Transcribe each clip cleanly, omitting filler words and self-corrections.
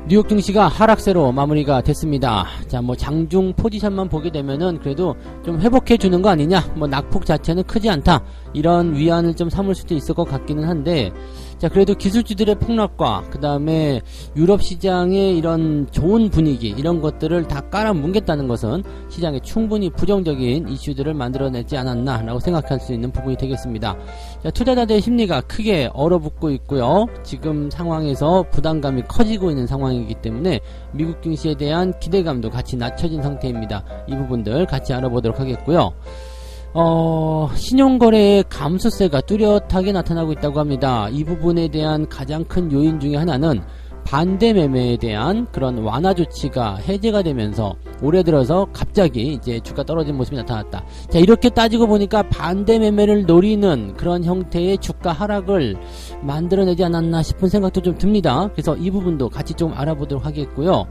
뉴욕 증시가 하락세로 마무리가 됐습니다. 자, 뭐 장중 포지션만 보게 되면은 그래도 좀 회복해 주는 거 아니냐, 뭐 낙폭 자체는 크지 않다, 이런 위안을 좀 삼을 수도 있을 것 같기는 한데, 자, 그래도 기술주들의 폭락과 그 다음에 유럽 시장의 이런 좋은 분위기, 이런 것들을 다 깔아뭉갰다는 것은 시장에 충분히 부정적인 이슈들을 만들어내지 않았나 라고 생각할 수 있는 부분이 되겠습니다. 자, 투자자들의 심리가 크게 얼어붙고 있고요. 지금 상황에서 부담감이 커지고 있는 상황이기 때문에 미국 증시에 대한 기대감도 같이 낮춰진 상태입니다. 이 부분들 같이 알아보도록 하겠고요. 신용거래의 감소세가 뚜렷하게 나타나고 있다고 합니다. 이 부분에 대한 가장 큰 요인 중에 하나는 반대 매매에 대한 그런 완화 조치가 해제가 되면서 올해 들어서 갑자기 이제 주가 떨어진 모습이 나타났다. 자, 이렇게 따지고 보니까 반대 매매를 노리는 그런 형태의 주가 하락을 만들어내지 않았나 싶은 생각도 좀 듭니다. 그래서 이 부분도 같이 좀 알아보도록 하겠고요.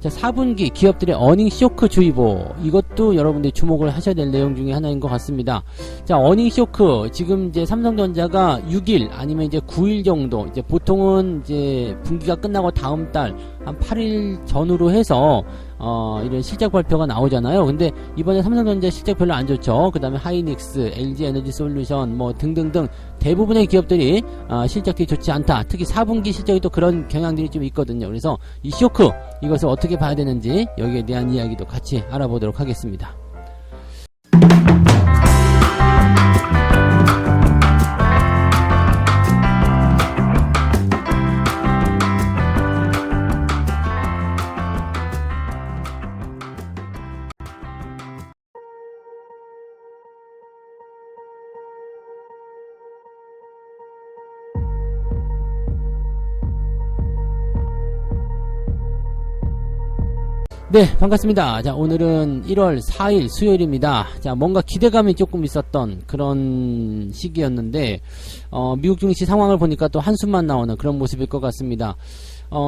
자, 4분기 기업들의 어닝 쇼크 주의보, 이것도 여러분들이 주목을 하셔야 될 내용 중에 하나인 것 같습니다. 자, 어닝 쇼크, 지금 이제 삼성전자가 6일 아니면 이제 9일 정도, 이제 보통은 이제 분기가 끝나고 다음 달 한 8일 전후로 해서 이런 실적 발표가 나오잖아요. 근데 이번에 삼성전자 실적 별로 안 좋죠. 그 다음에 하이닉스, LG 에너지 솔루션 뭐 등등등 대부분의 기업들이 실적이 좋지 않다. 특히 4분기 실적이 또 그런 경향들이 좀 있거든요. 그래서 이 쇼크, 이것을 어떻게 봐야 되는지 여기에 대한 이야기도 같이 알아보도록 하겠습니다. 네, 반갑습니다. 자, 오늘은 1월 4일 수요일입니다. 자, 뭔가 기대감이 조금 있었던 그런 시기였는데 미국 증시 상황을 보니까 또 한숨만 나오는 그런 모습일 것 같습니다.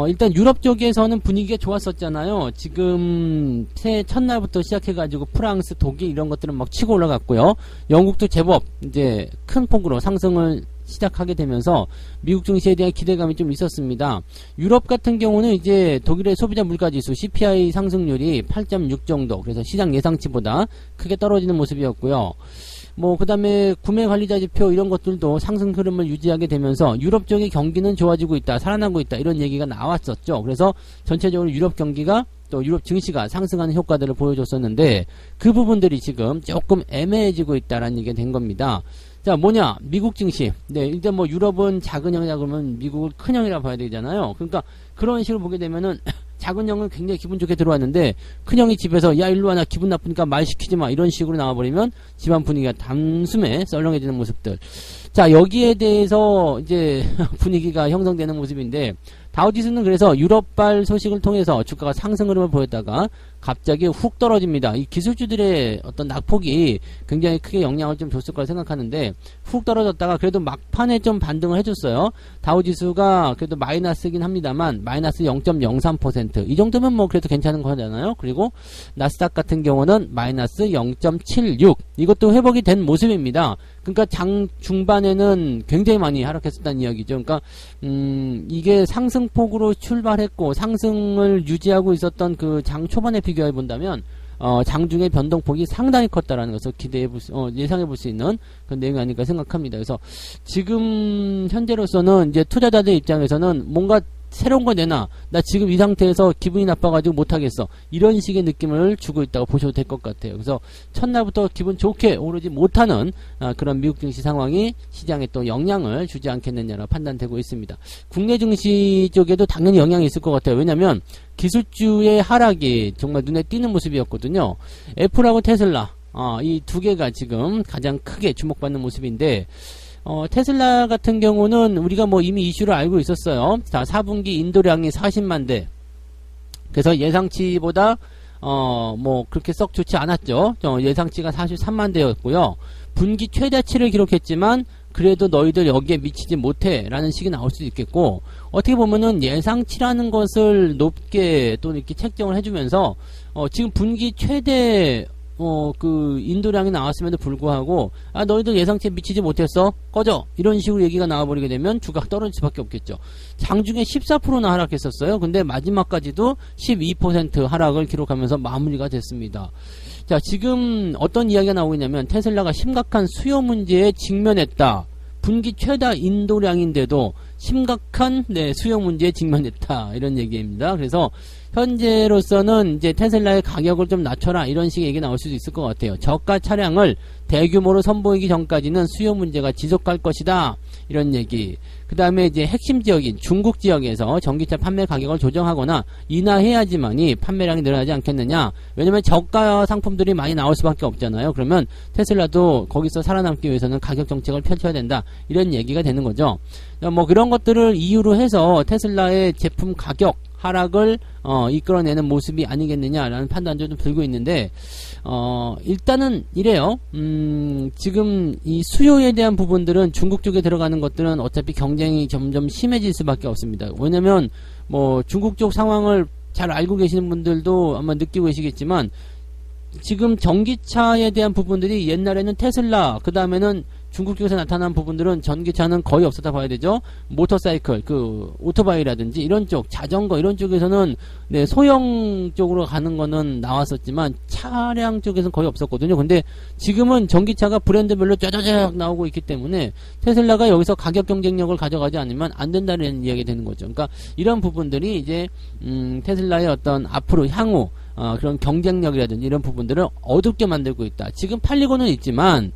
일단 유럽 쪽에서는 분위기가 좋았었잖아요. 지금 새해 첫날부터 시작해가지고 프랑스, 독일 이런 것들은 막 치고 올라갔고요. 영국도 제법 이제 큰 폭으로 상승을 시작하게 되면서 미국 증시에 대한 기대감이 좀 있었습니다. 유럽 같은 경우는 이제 독일의 소비자 물가지수 CPI 상승률이 8.6 정도, 그래서 시장 예상치보다 크게 떨어지는 모습이었고요. 뭐 그 다음에 구매관리자 지표 이런 것들도 상승 흐름을 유지하게 되면서 유럽 쪽의 경기는 좋아지고 있다, 살아나고 있다, 이런 얘기가 나왔었죠. 그래서 전체적으로 유럽 경기가 또 유럽 증시가 상승하는 효과들을 보여줬었는데 그 부분들이 지금 조금 애매해지고 있다라는 얘기가 된 겁니다. 자, 뭐냐, 미국 증시. 네, 일단 뭐 유럽은 작은 형이라 그러면 미국을 큰 형이라 봐야 되잖아요. 그러니까 그런 식으로 보게 되면은 작은 형은 굉장히 기분 좋게 들어왔는데 큰 형이 집에서 야 일로 와, 나 기분 나쁘니까 말 시키지 마, 이런 식으로 나와버리면 집안 분위기가 단숨에 썰렁해지는 모습들. 자, 여기에 대해서 이제 분위기가 형성되는 모습인데, 다우지수는 그래서 유럽발 소식을 통해서 주가가 상승 흐름을 보였다가 갑자기 훅 떨어집니다. 이 기술주들의 어떤 낙폭이 굉장히 크게 영향을 좀 줬을 거라 생각하는데 훅 떨어졌다가 그래도 막판에 좀 반등을 해줬어요. 다우지수가 그래도 마이너스긴 합니다만 마이너스 0.03%, 이 정도면 뭐 그래도 괜찮은 거잖아요. 그리고 나스닥 같은 경우는 마이너스 0.76, 이것도 회복이 된 모습입니다. 그러니까 장 중반에는 굉장히 많이 하락했었다는 이야기죠. 그러니까 이게 상승폭으로 출발했고 상승을 유지하고 있었던 그 장 초반에 비교해 본다면 장중의 변동폭이 상당히 컸다라는 것을 예상해 볼 수 있는 그런 내용이 아닐까 생각합니다. 그래서 지금 현재로서는 이제 투자자들 입장에서는 뭔가 새로운 거 내놔, 나 지금 이 상태에서 기분이 나빠가지고 못하겠어, 이런 식의 느낌을 주고 있다고 보셔도 될 것 같아요. 그래서 첫날부터 기분 좋게 오르지 못하는 그런 미국 증시 상황이 시장에 또 영향을 주지 않겠느냐라 판단되고 있습니다. 국내 증시 쪽에도 당연히 영향이 있을 것 같아요. 왜냐면 기술주의 하락이 정말 눈에 띄는 모습이었거든요. 애플하고 테슬라, 이 두 개가 지금 가장 크게 주목받는 모습인데, 테슬라 같은 경우는 우리가 뭐 이미 이슈를 알고 있었어요. 자, 4분기 인도량이 40만 대. 그래서 예상치보다 뭐 그렇게 썩 좋지 않았죠. 예상치가 43만 대였고요. 분기 최다치를 기록했지만 그래도 너희들 여기에 미치지 못해 라는 식이 나올 수도 있겠고, 어떻게 보면은 예상치라는 것을 높게 또 이렇게 책정을 해주면서 지금 분기 최대 그 인도량이 나왔음에도 불구하고 너희들 예상치에 미치지 못했어? 꺼져! 이런 식으로 얘기가 나와버리게 되면 주가가 떨어질 수밖에 없겠죠. 장중에 14%나 하락했었어요. 근데 마지막까지도 12% 하락을 기록하면서 마무리가 됐습니다. 자, 지금 어떤 이야기가 나오고 있냐면 테슬라가 심각한 수요 문제에 직면했다. 분기 최다 인도량인데도 심각한 수요 문제에 직면했다. 이런 얘기입니다. 그래서 현재로서는 이제 테슬라의 가격을 좀 낮춰라 이런 식의 얘기 나올 수도 있을 것 같아요. 저가 차량을 대규모로 선보이기 전까지는 수요 문제가 지속할 것이다. 이런 얘기. 그 다음에 이제 핵심 지역인 중국 지역에서 전기차 판매 가격을 조정하거나 인하해야지만이 판매량이 늘어나지 않겠느냐. 왜냐면 저가 상품들이 많이 나올 수밖에 없잖아요. 그러면 테슬라도 거기서 살아남기 위해서는 가격 정책을 펼쳐야 된다. 이런 얘기가 되는 거죠. 뭐 그런 것들을 이유로 해서 테슬라의 제품 가격 하락을 이끌어내는 모습이 아니겠느냐라는 판단도 좀 들고 있는데 일단은 이래요. 지금 이 수요에 대한 부분들은 중국 쪽에 들어가는 것들은 어차피 경쟁이 점점 심해질 수밖에 없습니다. 왜냐면 뭐 중국 쪽 상황을 잘 알고 계시는 분들도 아마 느끼고 계시겠지만 지금 전기차에 대한 부분들이 옛날에는 테슬라, 그 다음에는 중국 쪽에서 나타난 부분들은 전기차는 거의 없었다 봐야 되죠. 모터사이클, 그 오토바이라든지 이런 쪽, 자전거 이런 쪽에서는 소형 쪽으로 가는 거는 나왔었지만 차량 쪽에서는 거의 없었거든요. 근데 지금은 전기차가 브랜드별로 쫙쫙 나오고 있기 때문에 테슬라가 여기서 가격 경쟁력을 가져가지 않으면 안 된다는 이야기가 되는 거죠. 그러니까 이런 부분들이 이제 테슬라의 어떤 앞으로 향후 그런 경쟁력이라든지 이런 부분들을 어둡게 만들고 있다. 지금 팔리고는 있지만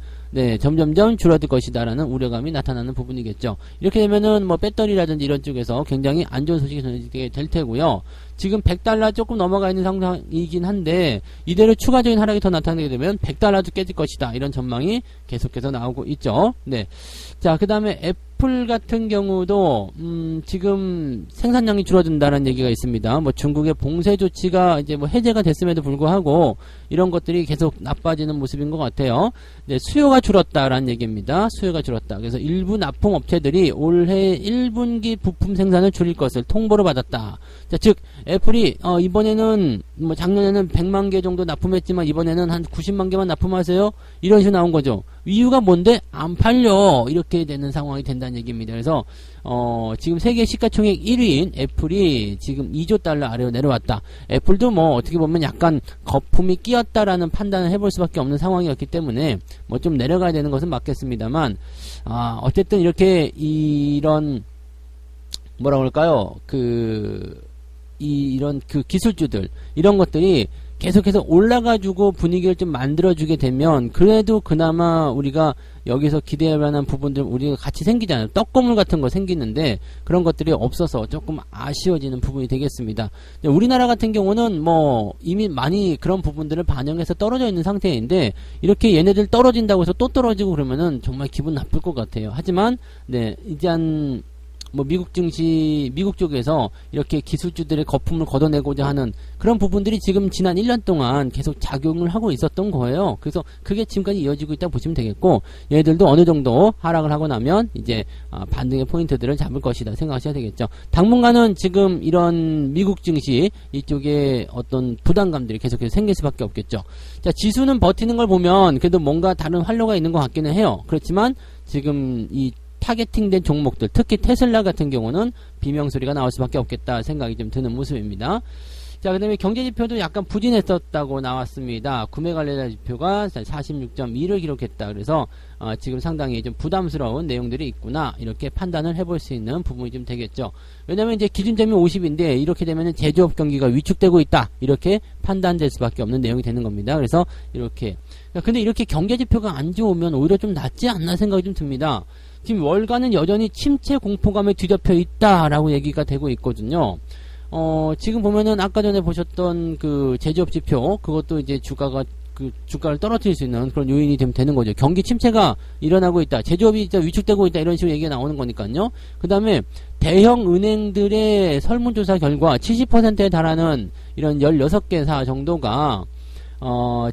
점점점 줄어들 것이다라는 우려감이 나타나는 부분이겠죠. 이렇게 되면은 뭐 배터리라든지 이런 쪽에서 굉장히 안 좋은 소식이 전해지게 될 테고요. 지금 $100 조금 넘어가 있는 상황이긴 한데 이대로 추가적인 하락이 더 나타나게 되면 $100도 깨질 것이다. 이런 전망이 계속해서 나오고 있죠. 자, 그 다음에 애플 같은 경우도 지금 생산량이 줄어든다는 얘기가 있습니다. 뭐 중국의 봉쇄 조치가 이제 뭐 해제가 됐음에도 불구하고 이런 것들이 계속 나빠지는 모습인 것 같아요. 수요가 줄었다라는 얘기입니다. 수요가 줄었다. 그래서 일부 납품 업체들이 올해 1분기 부품 생산을 줄일 것을 통보를 받았다. 자, 즉 애플이 이번에는 뭐 작년에는 100만 개 정도 납품했지만 이번에는 한 90만 개만 납품하세요. 이런 식으로 나온 거죠. 이유가 뭔데? 안 팔려. 이렇게 되는 상황이 된다는 얘기입니다. 그래서 지금 세계 시가총액 1위인 애플이 지금 $2조 아래로 내려왔다. 애플도 뭐 어떻게 보면 약간 거품이 끼었다라는 판단을 해볼 수밖에 없는 상황이었기 때문에 뭐 좀 내려가야 되는 것은 맞겠습니다만 어쨌든 이렇게 이런 뭐라 그럴까요? 이런 기술주들 이런 것들이 계속해서 올라가지고 분위기를 좀 만들어주게 되면 그래도 그나마 우리가 여기서 기대할 만한 부분들 우리가 같이 생기잖아요. 떡고물 같은 거 생기는데 그런 것들이 없어서 조금 아쉬워지는 부분이 되겠습니다. 우리나라 같은 경우는 뭐 이미 많이 그런 부분들을 반영해서 떨어져 있는 상태인데 이렇게 얘네들 떨어진다고 해서 또 떨어지고 그러면은 정말 기분 나쁠 것 같아요. 하지만 이제 뭐 미국 쪽에서 이렇게 기술주들의 거품을 걷어내고자 하는 그런 부분들이 지금 지난 1년 동안 계속 작용을 하고 있었던 거예요. 그래서 그게 지금까지 이어지고 있다고 보시면 되겠고 얘들도 어느 정도 하락을 하고 나면 이제 반등의 포인트들을 잡을 것이다 생각하셔야 되겠죠. 당분간은 지금 이런 미국 증시 이쪽에 어떤 부담감들이 계속해서 생길 수밖에 없겠죠. 자, 지수는 버티는 걸 보면 그래도 뭔가 다른 활로가 있는 것 같기는 해요. 그렇지만 지금 이 타겟팅된 종목들, 특히 테슬라 같은 경우는 비명소리가 나올 수밖에 없겠다 생각이 좀 드는 모습입니다. 자, 그 다음에 경제지표도 약간 부진했었다고 나왔습니다. 구매관리자 지표가 46.2를 기록했다. 그래서 지금 상당히 좀 부담스러운 내용들이 있구나 이렇게 판단을 해볼 수 있는 부분이 좀 되겠죠. 왜냐면 이제 기준점이 50인데 이렇게 되면 제조업 경기가 위축되고 있다 이렇게 판단될 수밖에 없는 내용이 되는 겁니다. 그래서 이렇게 근데 이렇게 경제지표가 안 좋으면 오히려 좀 낫지 않나 생각이 좀 듭니다. 지금 월가는 여전히 침체 공포감에 뒤덮여 있다라고 얘기가 되고 있거든요. 지금 보면은 아까 전에 보셨던 그 제조업 지표, 그것도 이제 주가를 떨어뜨릴 수 있는 그런 요인이 되는 거죠. 경기 침체가 일어나고 있다. 제조업이 진짜 위축되고 있다. 이런 식으로 얘기가 나오는 거니까요. 그 다음에 대형 은행들의 설문조사 결과 70%에 달하는 이런 16개사 정도가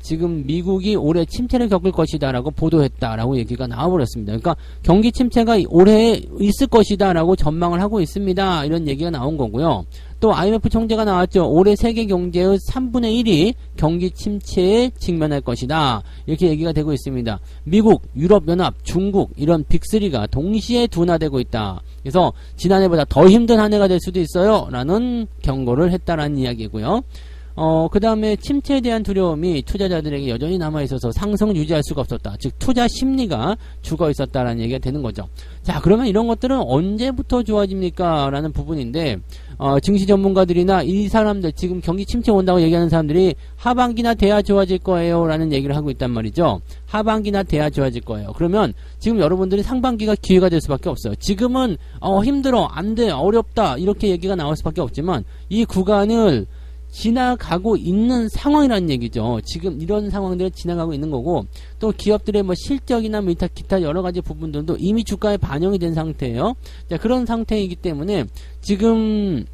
지금 미국이 올해 침체를 겪을 것이다라고 보도했다라고 얘기가 나와버렸습니다. 그러니까 경기 침체가 올해 있을 것이다라고 전망을 하고 있습니다. 이런 얘기가 나온 거고요. 또 IMF 총재가 나왔죠. 올해 세계 경제의 3분의 1이 경기 침체에 직면할 것이다. 이렇게 얘기가 되고 있습니다. 미국, 유럽연합, 중국 이런 빅3가 동시에 둔화되고 있다. 그래서 지난해보다 더 힘든 한 해가 될 수도 있어요. 라는 경고를 했다라는 이야기고요. 그 다음에 침체에 대한 두려움이 투자자들에게 여전히 남아있어서 상승을 유지할 수가 없었다. 즉 투자 심리가 죽어 있었다라는 얘기가 되는 거죠. 자, 그러면 이런 것들은 언제부터 좋아집니까? 라는 부분인데 증시 전문가들이나 이 사람들 지금 경기 침체 온다고 얘기하는 사람들이 하반기나 돼야 좋아질 거예요 라는 얘기를 하고 있단 말이죠. 하반기나 돼야 좋아질 거예요. 그러면 지금 여러분들이 상반기가 기회가 될 수밖에 없어요. 지금은 힘들어, 안 돼, 어렵다 이렇게 얘기가 나올 수밖에 없지만 이 구간을 지나가고 있는 상황이라는 얘기죠. 지금 이런 상황들을 지나가고 있는 거고, 또 기업들의 뭐 실적이나 기타 여러 가지 부분들도 이미 주가에 반영이 된 상태예요. 자, 그런 상태이기 때문에 지금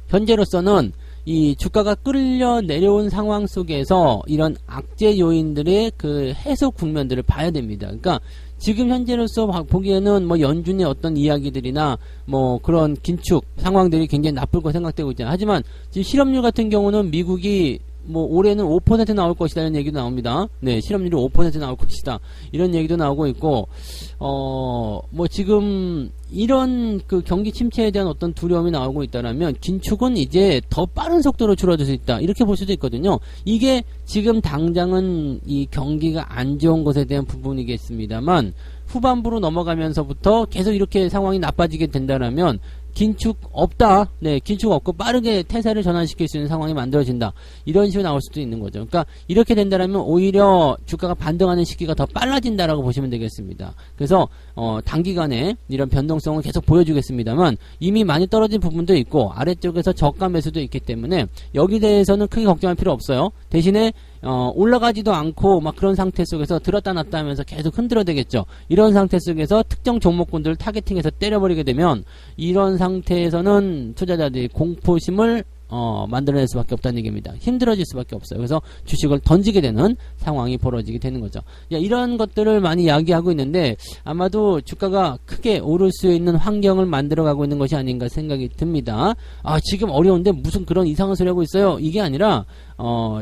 현재로서는 이 주가가 끌려 내려온 상황 속에서 이런 악재 요인들의 그 해소 국면들을 봐야 됩니다. 그러니까 지금 현재로서 보기에는 뭐 연준의 어떤 이야기들이나 뭐 그런 긴축 상황들이 굉장히 나쁠 거 생각되고 있잖아요. 하지만 지금 실업률 같은 경우는 미국이 뭐 올해는 5% 나올 것이다 이런 얘기도 나옵니다. 네, 실업률이 5% 나올 것이다 이런 얘기도 나오고 있고, 뭐 지금 이런 그 경기 침체에 대한 어떤 두려움이 나오고 있다라면 긴축은 이제 더 빠른 속도로 줄어들 수 있다 이렇게 볼 수도 있거든요. 이게 지금 당장은 이 경기가 안 좋은 것에 대한 부분이겠습니다만 후반부로 넘어가면서부터 계속 이렇게 상황이 나빠지게 된다라면 긴축 없다. 네, 긴축 없고 빠르게 태세를 전환시킬 수 있는 상황이 만들어진다. 이런 식으로 나올 수도 있는 거죠. 그러니까 이렇게 된다라면 오히려 주가가 반등하는 시기가 더 빨라진다라고 보시면 되겠습니다. 그래서 단기간에 이런 변동성을 계속 보여주겠습니다만 이미 많이 떨어진 부분도 있고 아래쪽에서 저가 매수도 있기 때문에 여기 대해서는 크게 걱정할 필요 없어요. 대신에 올라가지도 않고 막 그런 상태 속에서 들었다 놨다 하면서 계속 흔들어대겠죠. 이런 상태 속에서 특정 종목군들을 타겟팅해서 때려버리게 되면 이런 상태에서는 투자자들이 공포심을 만들어낼 수밖에 없다는 얘기입니다. 힘들어질 수밖에 없어요. 그래서 주식을 던지게 되는 상황이 벌어지게 되는 거죠. 이런 것들을 많이 이야기하고 있는데 아마도 주가가 크게 오를 수 있는 환경을 만들어가고 있는 것이 아닌가 생각이 듭니다. 지금 어려운데 무슨 그런 이상한 소리 하고 있어요. 이게 아니라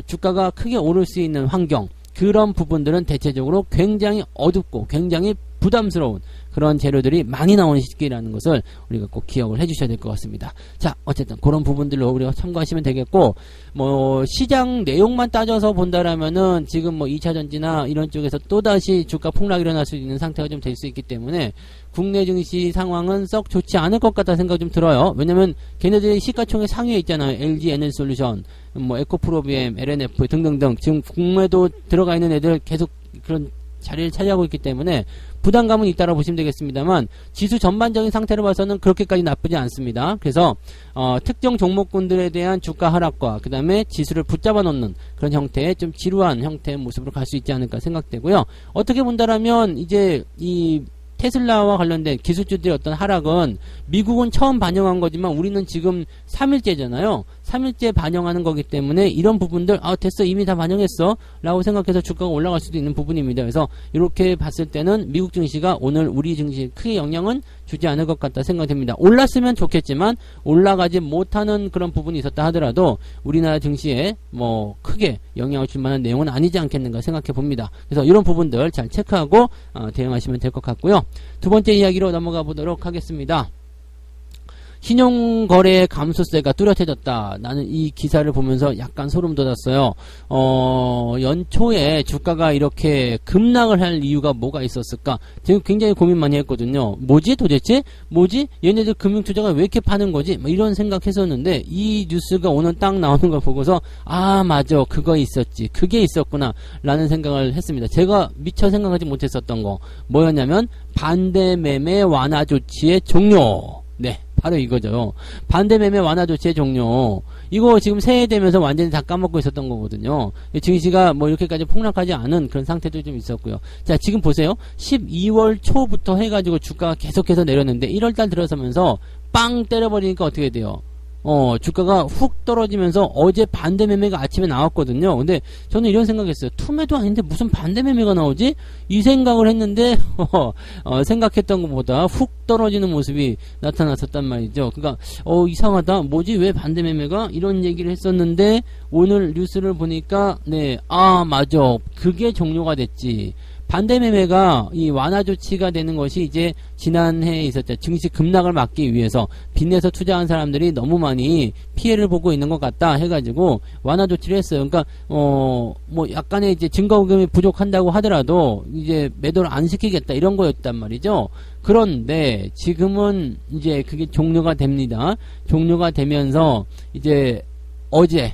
주가가 크게 오를 수 있는 환경, 그런 부분들은 대체적으로 굉장히 어둡고 굉장히 부담스러운 그런 재료들이 많이 나오는 시기라는 것을 우리가 꼭 기억을 해주셔야 될 것 같습니다. 자, 어쨌든 그런 부분들로 우리가 참고하시면 되겠고, 뭐 시장 내용만 따져서 본다라면은 지금 뭐 2차전지나 이런 쪽에서 또다시 주가 폭락이 일어날 수 있는 상태가 좀 될 수 있기 때문에 국내 증시 상황은 썩 좋지 않을 것 같다 생각이 좀 들어요. 왜냐면 걔네들이 시가총액 상위에 있잖아요. LG 에너지솔루션, 뭐 에코프로비엠, LNF 등등등 지금 국내도 들어가 있는 애들 계속 그런 자리를 차지하고 있기 때문에 부담감은 있다고 보시면 되겠습니다만 지수 전반적인 상태로 봐서는 그렇게까지 나쁘지 않습니다. 그래서 특정 종목군들에 대한 주가 하락과 그 다음에 지수를 붙잡아 놓는 그런 형태의 좀 지루한 형태의 모습으로 갈 수 있지 않을까 생각되고요. 어떻게 본다라면 이제 이 테슬라와 관련된 기술주들의 어떤 하락은 미국은 처음 반영한 거지만 우리는 지금 3일째잖아요. 3일째 반영하는 거기 때문에 이런 부분들 됐어 이미 다 반영했어 라고 생각해서 주가가 올라갈 수도 있는 부분입니다. 그래서 이렇게 봤을 때는 미국 증시가 오늘 우리 증시에 크게 영향은 주지 않을 것 같다 생각됩니다. 올랐으면 좋겠지만 올라가지 못하는 그런 부분이 있었다 하더라도 우리나라 증시에 뭐 크게 영향을 줄 만한 내용은 아니지 않겠는가 생각해 봅니다. 그래서 이런 부분들 잘 체크하고 대응하시면 될 것 같고요. 두 번째 이야기로 넘어가 보도록 하겠습니다. 신용거래 감소세가 뚜렷해졌다. 나는 이 기사를 보면서 약간 소름 돋았어요. 연초에 주가가 이렇게 급락을 할 이유가 뭐가 있었을까? 지금 굉장히 고민 많이 했거든요. 뭐지 도대체? 뭐지? 얘네들 금융투자가 왜 이렇게 파는 거지? 뭐 이런 생각했었는데 이 뉴스가 오늘 딱 나오는 걸 보고서 맞아 그거 있었지. 그게 있었구나 라는 생각을 했습니다. 제가 미처 생각하지 못했었던 거 뭐였냐면 반대매매 완화 조치의 종료. 네, 바로 이거죠. 반대매매 완화 조치의 종료. 이거 지금 새해 되면서 완전히 다 까먹고 있었던 거거든요. 증시가 뭐 이렇게까지 폭락하지 않은 그런 상태도 좀 있었고요. 자, 지금 보세요. 12월 초부터 해가지고 주가가 계속해서 내렸는데 1월달 들어서면서 빵 때려버리니까 어떻게 돼요? 주가가 훅 떨어지면서 어제 반대 매매가 아침에 나왔거든요. 근데 저는 이런 생각했어요. 투매도 아닌데 무슨 반대 매매가 나오지? 이 생각을 했는데 생각했던 것보다 훅 떨어지는 모습이 나타났었단 말이죠. 그러니까 이상하다. 뭐지? 왜 반대 매매가? 이런 얘기를 했었는데 오늘 뉴스를 보니까 맞아. 그게 종료가 됐지. 반대 매매가 이 완화 조치가 되는 것이 이제 지난해에 있었죠. 증시 급락을 막기 위해서 빚내서 투자한 사람들이 너무 많이 피해를 보고 있는 것 같다 해가지고 완화 조치를 했어요. 그러니까 뭐 약간의 이제 증거금이 부족한다고 하더라도 이제 매도를 안 시키겠다 이런 거였단 말이죠. 그런데 지금은 이제 그게 종료가 됩니다. 종료가 되면서 이제 어제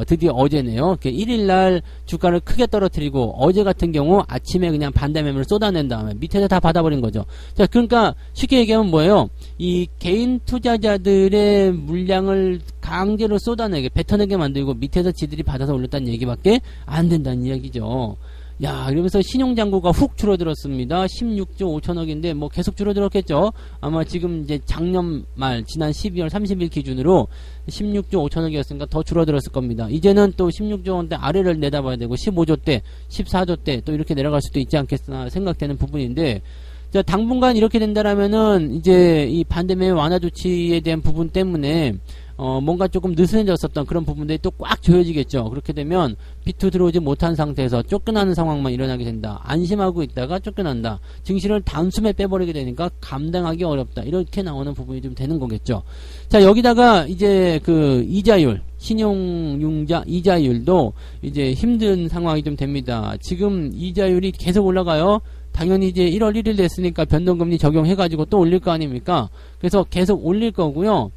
드디어 어제네요. 1일날 주가를 크게 떨어뜨리고 어제 같은 경우 아침에 그냥 반대 매매를 쏟아낸 다음에 밑에서 다 받아버린 거죠. 자, 그러니까 쉽게 얘기하면 뭐예요? 이 개인 투자자들의 물량을 강제로 쏟아내게 뱉어내게 만들고 밑에서 지들이 받아서 올렸다는 얘기밖에 안 된다는 이야기죠. 야, 이러면서 신용잔고가 훅 줄어들었습니다. 16조 5천억인데 뭐 계속 줄어들었겠죠. 아마 지금 이제 작년 말 지난 12월 30일 기준으로 16조 5천억이었으니까 더 줄어들었을 겁니다. 이제는 또 16조 원대 아래를 내다봐야 되고 15조대, 14조대 또 이렇게 내려갈 수도 있지 않겠으나 생각되는 부분인데, 자, 당분간 이렇게 된다라면은 이제 이 반대매매 완화 조치에 대한 부분 때문에 뭔가 조금 느슨해졌었던 그런 부분들이 또 꽉 조여지겠죠. 그렇게 되면 비트 들어오지 못한 상태에서 쫓겨나는 상황만 일어나게 된다. 안심하고 있다가 쫓겨난다. 증시를 단숨에 빼버리게 되니까 감당하기 어렵다. 이렇게 나오는 부분이 좀 되는 거겠죠. 자, 여기다가 이제 그 이자율, 신용융자 이자율도 이제 힘든 상황이 좀 됩니다. 지금 이자율이 계속 올라가요. 당연히 이제 1월 1일 됐으니까 변동금리 적용해가지고 또 올릴 거 아닙니까? 그래서 계속 올릴 거고요.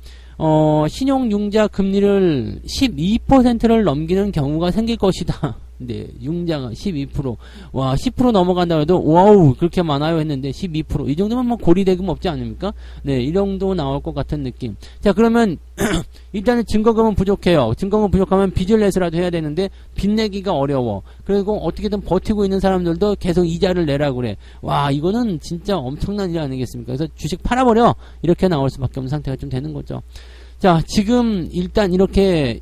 신용융자 금리를 12%를 넘기는 경우가 생길 것이다. 네, 융자가 12%. 와, 10% 넘어간다고 해도, 와우, 그렇게 많아요 했는데, 12%. 이 정도면 뭐 고리대금 없지 않습니까? 네, 이 정도 나올 것 같은 느낌. 자, 그러면, 일단은 증거금은 부족해요. 증거금 부족하면 빚을 내서라도 해야 되는데, 빚 내기가 어려워. 그리고 어떻게든 버티고 있는 사람들도 계속 이자를 내라고 그래. 와, 이거는 진짜 엄청난 일 아니겠습니까? 그래서 주식 팔아버려! 이렇게 나올 수밖에 없는 상태가 좀 되는 거죠. 자, 지금 일단 이렇게,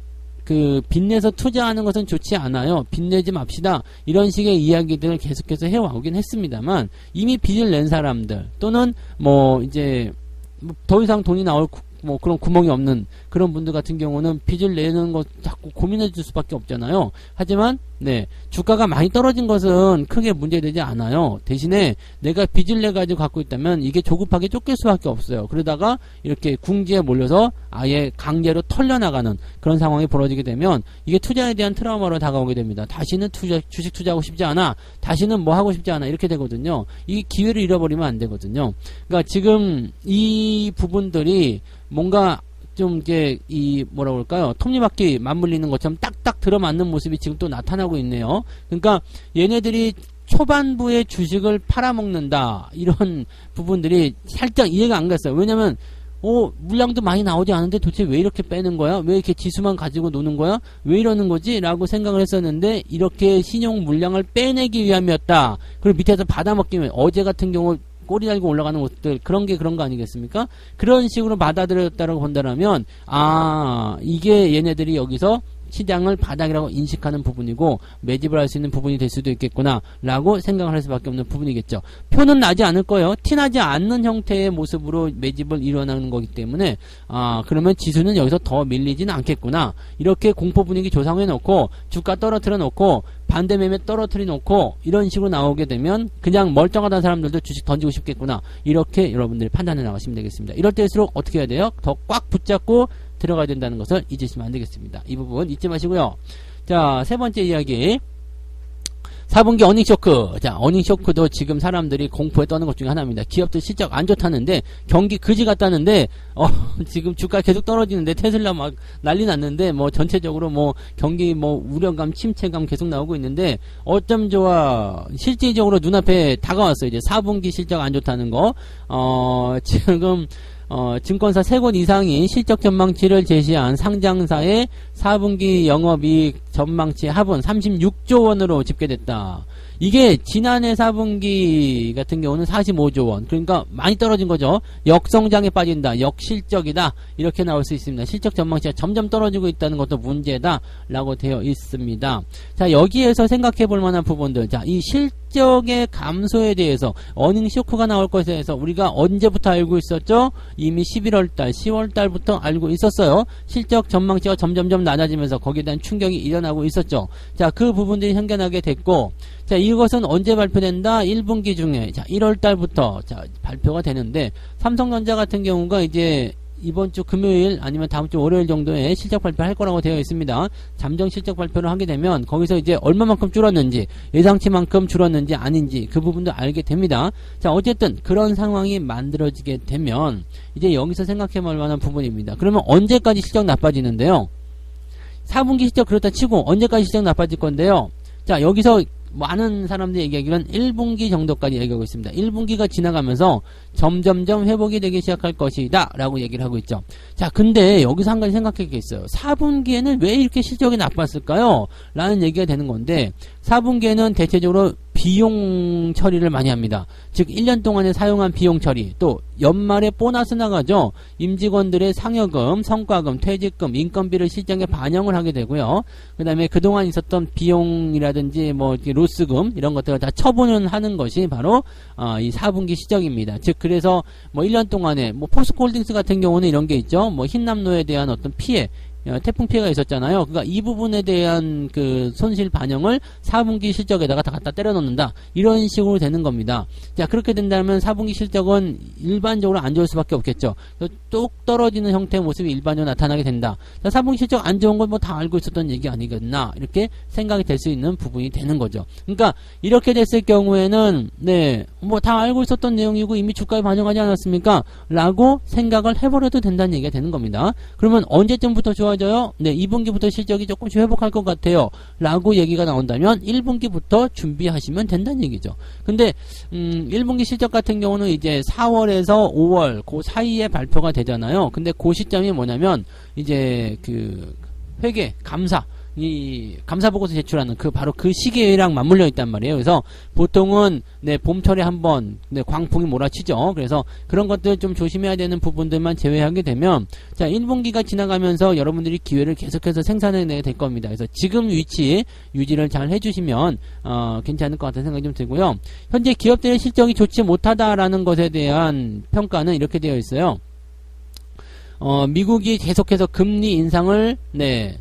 빚내서 투자하는 것은 좋지 않아요. 빚내지 맙시다. 이런 식의 이야기들을 계속해서 해와오긴 했습니다만, 이미 빚을 낸 사람들, 또는 이제, 더 이상 돈이 나올 그런 구멍이 없는 그런 분들 같은 경우는 빚을 내는 것 자꾸 고민해 줄 수밖에 없잖아요. 하지만 주가가 많이 떨어진 것은 크게 문제되지 않아요. 대신에 내가 빚을 내 가지고 갖고 있다면 이게 조급하게 쫓길 수밖에 없어요. 그러다가 이렇게 궁지에 몰려서 아예 강제로 털려나가는 그런 상황이 벌어지게 되면 이게 투자에 대한 트라우마로 다가오게 됩니다. 다시는 주식 투자하고 싶지 않아. 다시는 뭐 하고 싶지 않아. 이렇게 되거든요. 이 기회를 잃어버리면 안 되거든요. 그러니까 지금 이 부분들이 뭔가 좀 이게 뭐라고 할까요? 톱니바퀴 맞물리는 것처럼 딱딱 들어맞는 모습이 지금 또 나타나고 있네요. 그러니까 얘네들이 초반부에 주식을 팔아먹는다 이런 부분들이 살짝 이해가 안 갔어요. 왜냐면 물량도 많이 나오지 않은데 도대체 왜 이렇게 빼는 거야? 왜 이렇게 지수만 가지고 노는 거야? 왜 이러는 거지? 라고 생각을 했었는데 이렇게 신용 물량을 빼내기 위함이었다. 그리고 밑에서 받아먹기 위해 어제 같은 경우 꼬리 달고 올라가는 것들 그런 거 아니겠습니까? 그런 식으로 받아들였다고 본다면 이게 얘네들이 여기서 시장을 바닥이라고 인식하는 부분이고 매집을 할 수 있는 부분이 될 수도 있겠구나 라고 생각을 할 수밖에 없는 부분이겠죠. 표는 나지 않을 거예요. 티나지 않는 형태의 모습으로 매집을 일어나는 거기 때문에 그러면 지수는 여기서 더 밀리지는 않겠구나. 이렇게 공포 분위기 조성해 놓고 주가 떨어뜨려 놓고 반대 매매 떨어뜨려 놓고 이런 식으로 나오게 되면 그냥 멀쩡하다는 사람들도 주식 던지고 싶겠구나. 이렇게 여러분들이 판단해 나가시면 되겠습니다. 이럴 때일수록 어떻게 해야 돼요? 더 꽉 붙잡고 들어가야 된다는 것을 잊으시면 안 되겠습니다. 이 부분 잊지 마시고요. 자, 세 번째 이야기. 4분기 어닝 쇼크. 자, 어닝 쇼크도 지금 사람들이 공포에 떠는 것 중에 하나입니다. 기업들 실적 안 좋다는데, 경기 그지 같다는데, 지금 주가 계속 떨어지는데, 테슬라 막 난리 났는데, 전체적으로 경기 우려감, 침체감 계속 나오고 있는데, 어쩜 좋아. 실질적으로 눈앞에 다가왔어요. 이제 4분기 실적 안 좋다는 거. 지금, 증권사 3곳 이상이 실적 전망치를 제시한 상장사의 4분기 영업이익 전망치 합은 36조 원으로 집계됐다. 이게 지난해 4분기 같은 경우는 45조 원. 그러니까 많이 떨어진 거죠. 역성장에 빠진다. 역실적이다. 이렇게 나올 수 있습니다. 실적 전망치가 점점 떨어지고 있다는 것도 문제다. 라고 되어 있습니다. 자, 여기에서 생각해 볼 만한 부분들. 자, 이 실적의 감소에 대해서 어닝 쇼크가 나올 것에 대해서 우리가 언제부터 알고 있었죠? 이미 11월달, 10월달부터 알고 있었어요. 실적 전망치가 점점점 낮아지면서 거기에 대한 충격이 일어나고 있었죠. 자, 그 부분들이 생겨나게 됐고, 자, 이것은 언제 발표된다? 1분기 중에, 자, 1월달부터, 자, 발표가 되는데, 삼성전자 같은 경우가 이제, 이번 주 금요일 아니면 다음 주 월요일 정도에 실적 발표할 거라고 되어 있습니다. 잠정 실적 발표를 하게 되면 거기서 이제 얼마만큼 줄었는지, 예상치만큼 줄었는지 아닌지 그 부분도 알게 됩니다. 자, 어쨌든 그런 상황이 만들어지게 되면 이제 여기서 생각해 볼 만한 부분입니다. 그러면 언제까지 실적 나빠지는데요? 4분기 실적 그렇다 치고 언제까지 실적 나빠질 건데요? 자, 여기서 많은 사람들이 얘기하기로는 1분기 정도까지 얘기하고 있습니다. 1분기가 지나가면서 점점점 회복이 되기 시작할 것이다 라고 얘기를 하고 있죠. 자, 근데 여기서 한 가지 생각할 게 있어요. 4분기에는 왜 이렇게 실적이 나빴을까요? 라는 얘기가 되는 건데, 4분기에는 대체적으로 비용 처리를 많이 합니다. 즉 1년 동안에 사용한 비용 처리, 또 연말에 보너스 나가죠. 임직원들의 상여금, 성과금, 퇴직금, 인건비를 실적에 반영을 하게 되고요. 그 다음에 그동안 있었던 비용이라든지 뭐 로스금 이런 것들을 다 처분을 하는 것이 바로 이 4분기 실적입니다. 즉 그래서 뭐 1년 동안에 뭐 포스코홀딩스 같은 경우는 이런 게 있죠. 뭐 흰남노에 대한 어떤 피해, 태풍 피해가 있었잖아요. 그러니까 이 부분에 대한 그 손실 반영을 4분기 실적에다가 다 갖다 때려 넣는다. 이런 식으로 되는 겁니다. 자, 그렇게 된다면 4분기 실적은 일반적으로 안 좋을 수밖에 없겠죠. 뚝 떨어지는 형태의 모습이 일반적으로 나타나게 된다. 자, 4분기 실적 안 좋은 건 뭐 다 알고 있었던 얘기 아니겠나. 이렇게 생각이 될 수 있는 부분이 되는 거죠. 그러니까 이렇게 됐을 경우에는 네, 뭐 다 알고 있었던 내용이고 이미 주가에 반영하지 않았습니까? 라고 생각을 해버려도 된다는 얘기가 되는 겁니다. 그러면 언제쯤부터 좋아져요? 네, 2분기부터 실적이 조금씩 회복할 것 같아요. 라고 얘기가 나온다면 1분기부터 준비하시면 된다는 얘기죠. 근데 1분기 실적 같은 경우는 이제 4월에서 5월 그 사이에 발표가 되잖아요. 근데 그 시점이 뭐냐면 이제 그 회계, 감사, 이 감사보고서 제출하는 바로 그 시기랑 맞물려 있단 말이에요. 그래서 보통은 네, 봄철에 한번 네, 광풍이 몰아치죠. 그래서 그런 것들 좀 조심해야 되는 부분들만 제외하게 되면, 자, 1분기가 지나가면서 여러분들이 기회를 계속해서 생산해내게 될 겁니다. 그래서 지금 위치 유지를 잘 해주시면 괜찮을 것 같은 생각이 좀 들고요. 현재 기업들의 실적이 좋지 못하다라는 것에 대한 평가는 이렇게 되어 있어요. 미국이 계속해서 금리 인상을 네,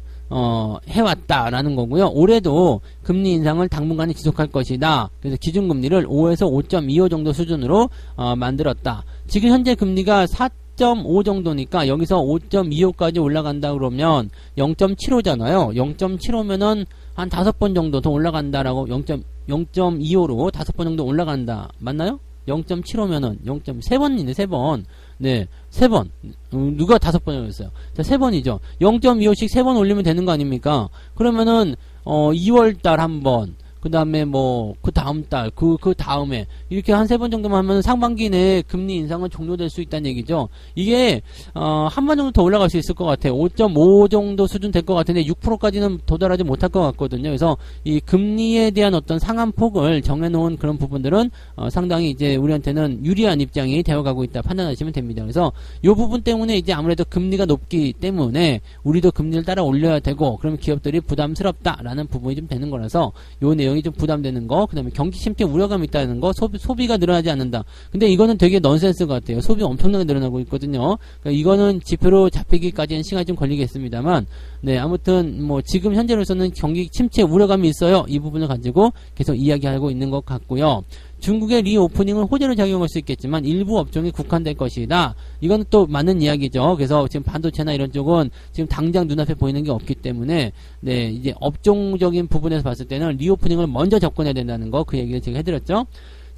해왔다라는 거고요. 올해도 금리 인상을 당분간에 지속할 것이다. 그래서 기준금리를 5에서 5.25 정도 수준으로 만들었다. 지금 현재 금리가 4.5 정도니까 여기서 5.25까지 올라간다 그러면 0.75잖아요. 0.75면은 한 5번 정도 더 올라간다라고 0.25로 5번 정도 올라간다. 맞나요? 0.75면은 0.3번이네, 3번. 네, 3번. 누가 5번이라고 했어요? 자, 3번이죠. 0.25씩 3번 올리면 되는 거 아닙니까? 그러면은, 2월달 한 번, 그 다음에 뭐, 그 다음 달, 그 다음에, 이렇게 한 3번 정도만 하면 상반기 내에 금리 인상은 종료될 수 있다는 얘기죠. 이게, 한 번 정도 더 올라갈 수 있을 것 같아요. 5.5 정도 수준 될 것 같은데, 6%까지는 도달하지 못할 것 같거든요. 그래서, 이 금리에 대한 어떤 상한폭을 정해놓은 그런 부분들은, 상당히 이제 우리한테는 유리한 입장이 되어가고 있다 판단하시면 됩니다. 그래서, 요 부분 때문에 이제 아무래도 금리가 높기 때문에, 우리도 금리를 따라 올려야 되고, 그러면 기업들이 부담스럽다라는 부분이 좀 되는 거라서, 요 내용이 좀 부담되는 거, 그 다음에 경기 침체 우려감이 있다는 거, 소비가 늘어나지 않는다. 근데 이거는 되게 넌센스 같아요. 소비가 엄청나게 늘어나고 있거든요. 그러니까 이거는 지표로 잡히기까지는 시간이 좀 걸리겠습니다만, 네, 아무튼 뭐 지금 현재로서는 경기 침체 우려감이 있어요. 이 부분을 가지고 계속 이야기하고 있는 것 같고요. 중국의 리오프닝은 호재로 작용할 수 있겠지만 일부 업종이 국한될 것이다. 이건 또 맞는 이야기죠. 그래서 지금 반도체나 이런 쪽은 지금 당장 눈앞에 보이는 게 없기 때문에 네, 이제 업종적인 부분에서 봤을 때는 리오프닝을 먼저 접근해야 된다는 거, 그 얘기를 제가 해드렸죠.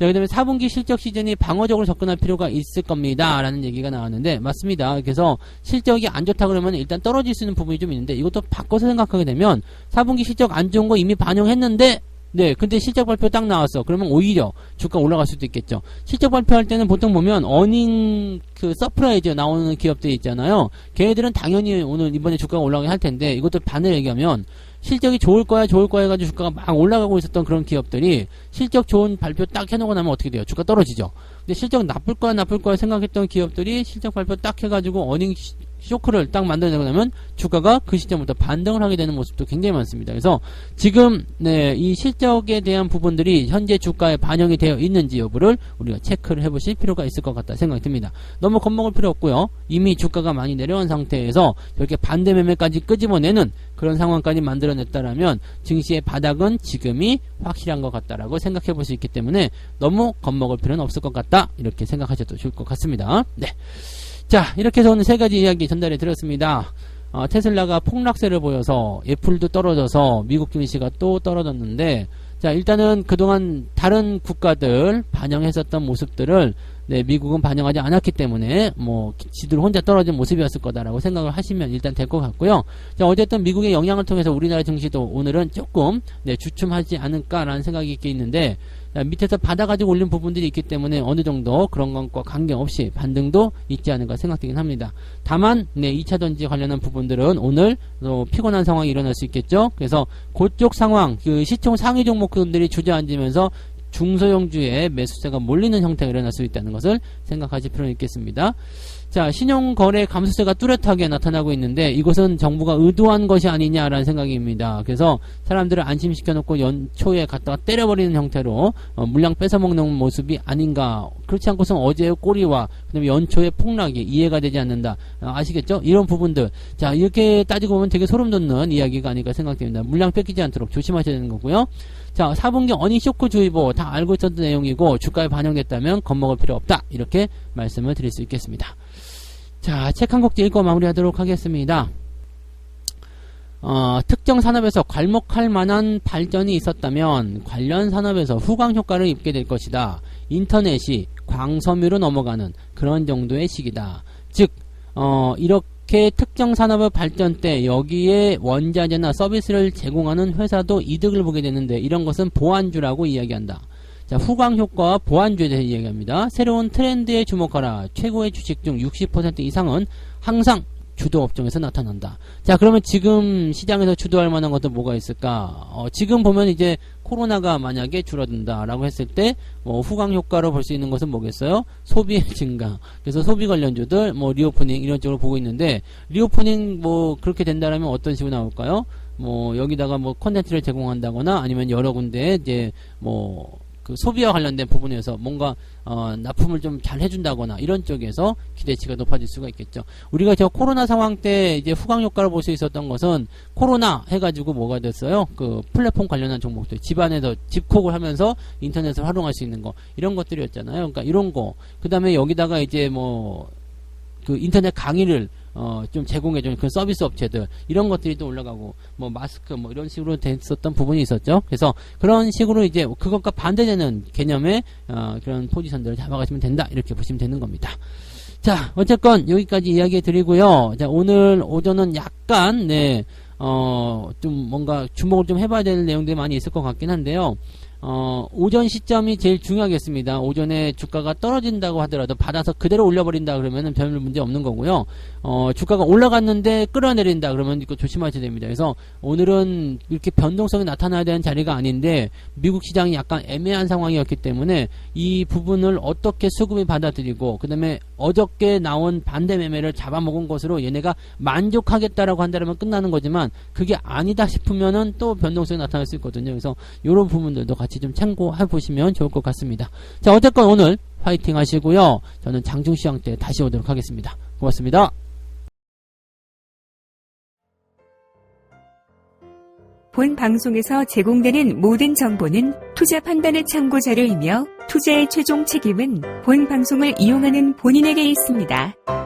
자, 그 다음에 4분기 실적 시즌이 방어적으로 접근할 필요가 있을 겁니다. 라는 얘기가 나왔는데, 맞습니다. 그래서 실적이 안 좋다 그러면 일단 떨어질 수 있는 부분이 좀 있는데, 이것도 바꿔서 생각하게 되면, 4분기 실적 안 좋은 거 이미 반영했는데, 네, 근데 실적 발표 딱 나왔어. 그러면 오히려 주가 올라갈 수도 있겠죠. 실적 발표할 때는 보통 보면 어닝 그 서프라이즈 나오는 기업들이 있잖아요. 걔네들은 당연히 오늘 이번에 주가가 올라가게 할 텐데 이것도 반대로 얘기하면 실적이 좋을 거야 해가지고 주가가 막 올라가고 있었던 그런 기업들이 실적 좋은 발표 딱 해놓고 나면 어떻게 돼요? 주가 떨어지죠. 근데 실적 나쁠 거야 생각했던 기업들이 실적 발표 딱 해가지고 어닝 쇼크를 딱 만들어내고 나면 주가가 그 시점부터 반등을 하게 되는 모습도 굉장히 많습니다. 그래서 지금 네, 이 실적에 대한 부분들이 현재 주가에 반영이 되어 있는지 여부를 우리가 체크를 해보실 필요가 있을 것 같다 생각이 듭니다. 너무 겁먹을 필요 없고요. 이미 주가가 많이 내려온 상태에서 이렇게 반대 매매까지 끄집어내는 그런 상황까지 만들어냈다라면 증시의 바닥은 지금이 확실한 것 같다라고 생각해 볼 수 있기 때문에 너무 겁먹을 필요는 없을 것 같다 이렇게 생각하셔도 좋을 것 같습니다. 네. 자, 이렇게 해서 오늘 세 가지 이야기 전달해 드렸습니다. 테슬라가 폭락세를 보여서 애플도 떨어져서 미국 증시가 또 떨어졌는데, 자, 일단은 그동안 다른 국가들 반영했었던 모습들을 네, 미국은 반영하지 않았기 때문에 뭐 지들 혼자 떨어진 모습이었을 거다라고 생각을 하시면 일단 될 것 같고요. 자, 어쨌든 미국의 영향을 통해서 우리나라 증시도 오늘은 조금 네, 주춤하지 않을까라는 생각이 있는데, 밑에서 받아가지고 올린 부분들이 있기 때문에 어느 정도 그런 것과 관계없이 반등도 있지 않을까 생각되긴 합니다. 다만 네, 2차전지 관련한 부분들은 오늘 피곤한 상황이 일어날 수 있겠죠. 그래서 그쪽 상황, 그 시총 상위 종목들이 주저앉으면서 중소형주의 매수세가 몰리는 형태가 일어날 수 있다는 것을 생각하실 필요는 있겠습니다. 자, 신용거래 감소세가 뚜렷하게 나타나고 있는데 이것은 정부가 의도한 것이 아니냐라는 생각입니다. 그래서 사람들을 안심시켜놓고 연초에 갖다가 때려버리는 형태로 물량 뺏어먹는 모습이 아닌가. 그렇지 않고선 어제의 꼬리와 그다음에 연초의 폭락이 이해가 되지 않는다. 아시겠죠? 이런 부분들. 자, 이렇게 따지고 보면 되게 소름 돋는 이야기가 아닐까 생각됩니다. 물량 뺏기지 않도록 조심하셔야 되는 거고요. 자, 4분기 어닝 쇼크 주의보 다 알고 있었던 내용이고 주가에 반영됐다면 겁먹을 필요 없다. 이렇게 말씀을 드릴 수 있겠습니다. 자, 책 한 곡지 읽고 마무리하도록 하겠습니다. 특정 산업에서 괄목할 만한 발전이 있었다면 관련 산업에서 후광 효과를 입게 될 것이다. 인터넷이 광섬유로 넘어가는 그런 정도의 시기다. 즉, 이렇게 특정 산업의 발전 때 여기에 원자재나 서비스를 제공하는 회사도 이득을 보게 되는데 이런 것은 보완주라고 이야기한다. 자, 후광 효과와 보완주에 대해 이야기합니다. 새로운 트렌드에 주목하라. 최고의 주식 중 60% 이상은 항상 주도 업종에서 나타난다. 자, 그러면 지금 시장에서 주도할 만한 것도 뭐가 있을까? 지금 보면 이제 코로나가 만약에 줄어든다라고 했을 때 후광 효과로 볼 수 있는 것은 뭐겠어요? 소비의 증가. 그래서 소비 관련주들 리오프닝 이런 쪽으로 보고 있는데 리오프닝 그렇게 된다라면 어떤 식으로 나올까요? 여기다가 콘텐츠를 제공한다거나 아니면 여러 군데 이제 그 소비와 관련된 부분에서 뭔가 납품을 좀 잘 해준다거나 이런 쪽에서 기대치가 높아질 수가 있겠죠. 우리가 저 코로나 상황 때 이제 후광 효과를 볼 수 있었던 것은 코로나 해가지고 뭐가 됐어요? 그 플랫폼 관련한 종목들 집안에서 집콕을 하면서 인터넷을 활용할 수 있는 거 이런 것들이었잖아요. 그러니까 이런 거 그 다음에 여기다가 이제 그 인터넷 강의를 좀 제공해주는 그 서비스 업체들 이런 것들이 또 올라가고 마스크 이런 식으로 됐었던 부분이 있었죠. 그래서 그런 식으로 이제 그것과 반대되는 개념의 그런 포지션들을 잡아가시면 된다 이렇게 보시면 되는 겁니다. 자, 어쨌건 여기까지 이야기 드리고요. 자, 오늘 오전은 약간 좀 뭔가 주목을 좀 해봐야 되는 내용들이 많이 있을 것 같긴 한데요. 오전 시점이 제일 중요하겠습니다. 오전에 주가가 떨어진다고 하더라도 받아서 그대로 올려버린다 그러면은 별 문제 없는 거고요. 주가가 올라갔는데 끌어내린다 그러면 이거 조심하셔야 됩니다. 그래서 오늘은 이렇게 변동성이 나타나야 되는 자리가 아닌데 미국 시장이 약간 애매한 상황이었기 때문에 이 부분을 어떻게 수급이 받아들이고 그 다음에 어저께 나온 반대 매매를 잡아먹은 것으로 얘네가 만족하겠다라고 한다면 끝나는 거지만 그게 아니다 싶으면은 또 변동성이 나타날 수 있거든요. 그래서 이런 부분들도 같이 좀 참고해 보시면 좋을 것 같습니다. 자, 어쨌건 오늘 파이팅 하시고요. 저는 장중시황 때 다시 오도록 하겠습니다. 고맙습니다. 본 방송에서 제공되는 모든 정보는 투자 판단의 참고 자료이며 투자의 최종 책임은 본 방송을 이용하는 본인에게 있습니다.